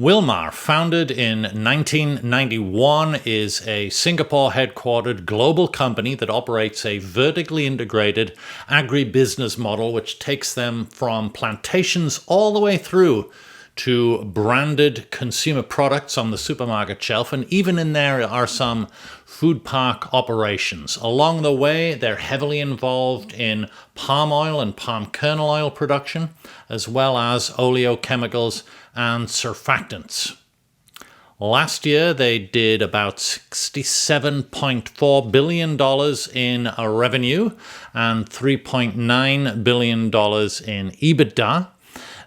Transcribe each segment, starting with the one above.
Wilmar, founded in 1991, is a Singapore-headquartered global company that operates a vertically integrated agri-business model which takes them from plantations all the way through to branded consumer products on the supermarket shelf, and even in there are some food park operations. Along the way, they're heavily involved in palm oil and palm kernel oil production, as well as oleochemicals and surfactants. Last year, they did about $67.4 billion in revenue and $3.9 billion in EBITDA.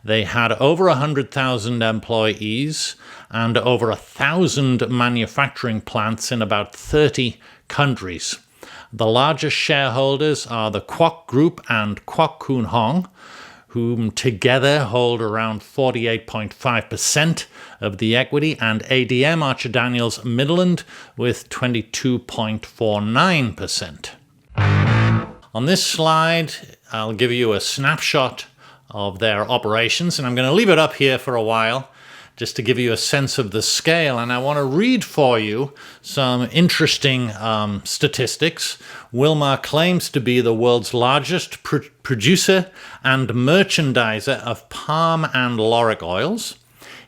They had over 100,000 employees and over 1,000 manufacturing plants in about 30 countries. The largest shareholders are the Kuok Group and Khoon, whom together hold around 48.5% of the equity, and ADM Archer-Daniels Midland with 22.49%. On this slide, I'll give you a snapshot of their operations, and I'm going to leave it up here for a while just to give you a sense of the scale. And I want to read for you some interesting statistics. Wilmar claims to be the world's largest producer and merchandiser of palm and lauric oils.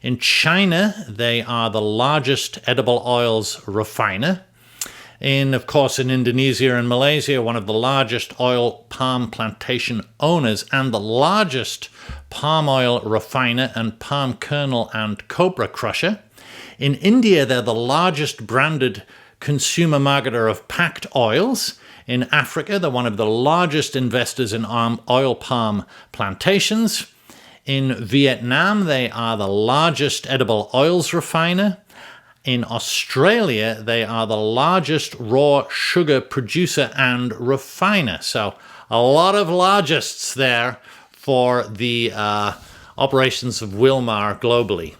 In China, they are the largest edible oils refiner. Of course, in Indonesia and Malaysia, one of the largest oil palm plantation owners and the largest palm oil refiner and palm kernel and copra crusher. In India, they're the largest branded consumer marketer of packed oils. In Africa, they're one of the largest investors in oil palm plantations. In Vietnam, they are the largest edible oils refiner. In Australia, they are the largest raw sugar producer and refiner. So a lot of largests there for the operations of Wilmar globally.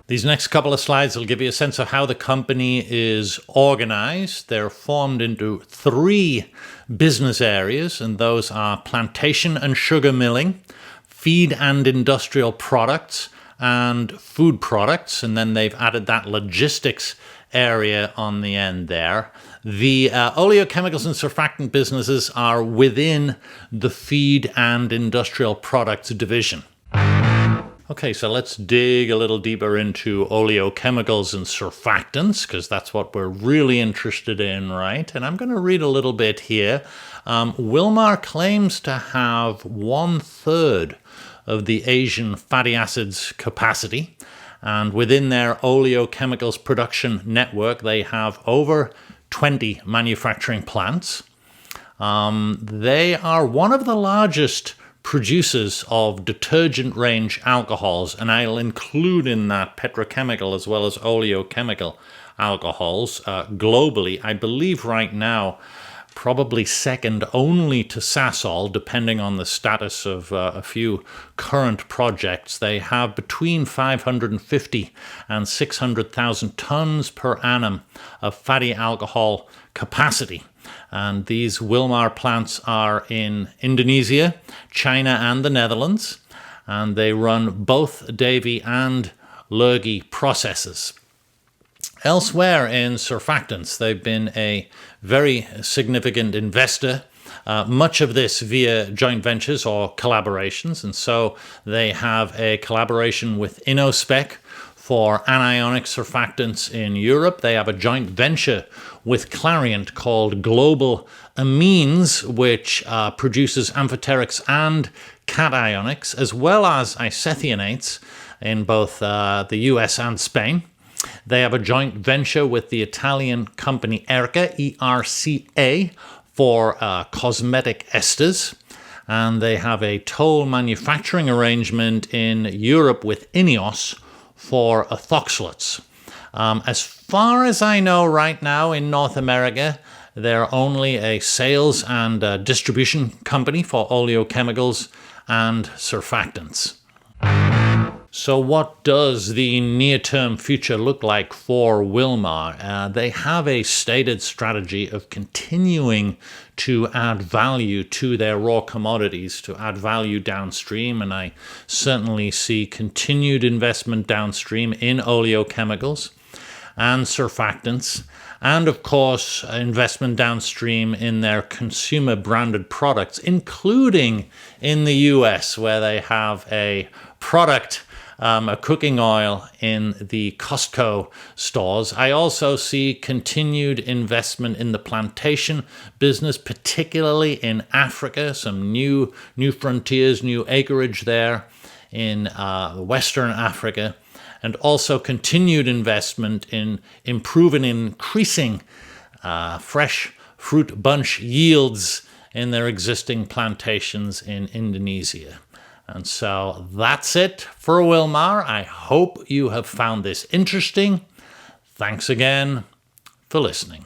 These next couple of slides will give you a sense of how the company is organized. They're formed into 3 business areas, and those are plantation and sugar milling, feed and industrial products, and food products, and then they've added that logistics area on the end there. The oleochemicals and surfactant businesses are within the feed and industrial products division. Okay, so let's dig a little deeper into oleochemicals and surfactants, because that's what we're really interested in, right? And I'm going to read a little bit here. Wilmar claims to have 1/3 of the Asian fatty acids capacity, and within their oleochemicals production network, they have over 20 manufacturing plants. They are one of the largest producers of detergent range alcohols, and I'll include in that petrochemical as well as oleochemical alcohols globally. I believe right now probably second only to Sasol, depending on the status of a few current projects. They have between 550 and 600,000 tons per annum of fatty alcohol capacity. And these Wilmar plants are in Indonesia, China, and the Netherlands, and they run both Davy and Lurgy processes. Elsewhere in surfactants, they've been a very significant investor, much of this via joint ventures or collaborations. And so they have a collaboration with Innospec for anionic surfactants in Europe. They have a joint venture with Clariant called Global Amines, which produces amphoterics and cationics, as well as isethionates in both the US and Spain. They have a joint venture with the Italian company ERCA, ERCA, for cosmetic esters. And they have a toll manufacturing arrangement in Europe with INEOS for ethoxylates. As far as I know right now in North America, they're only a sales and distribution company for oleochemicals and surfactants. So what does the near-term future look like for Wilmar? They have a stated strategy of continuing to add value to their raw commodities, to add value downstream, and I certainly see continued investment downstream in oleochemicals and surfactants, and of course investment downstream in their consumer branded products, including in the US, where they have a product, a cooking oil in the Costco stores. I also see continued investment in the plantation business, particularly in Africa, some new frontiers, new acreage there in Western Africa, and also continued investment in improving and increasing fresh fruit bunch yields in their existing plantations in Indonesia. And so that's it for Wilmar. I hope you have found this interesting. Thanks again for listening.